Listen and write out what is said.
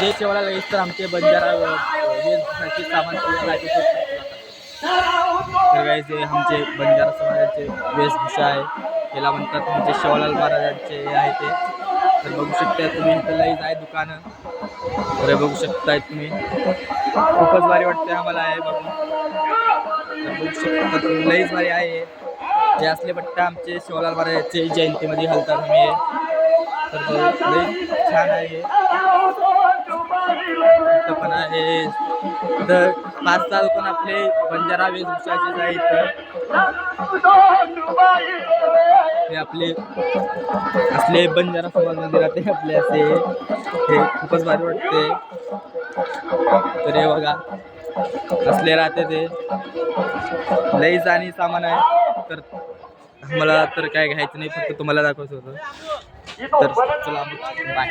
जे शेवाला लगेच तर आमचे बंजारा वेशभूषाचे सामान तर गाईज हे आमचे बंजारा समाजाचे वेशभूषा आहे, याला म्हणतात म्हणजे शिवलाल महाराजांचे हे आहे ते. तर बघू शकता तुम्ही इथं लईच आहे दुकानं, तर बघू शकताय तुम्ही, खूपच भारी वाटते आम्हाला आहे बघून. तर बघू शकता तुम्ही लईच भारी आहे हे असले बट्टा आमचे शिवलाल महाराजांचे जयंतीमध्ये घालतात आम्ही. तर लई छान आहे पण आहे तर 5-6 दुकान आपले बंजारा वेशभूषाचेच आहे इथं. हे आपले असले बंजारा समाज मंदिरात आहे आपले असे, हे खूपच भारी वाटते. तर हे बघा असले राहते ते लईच आणि सामान आहे. तर मला तर काय घ्यायचं नाही, फक्त तुम्हाला दाखवायचं होतं. तर चला बाय.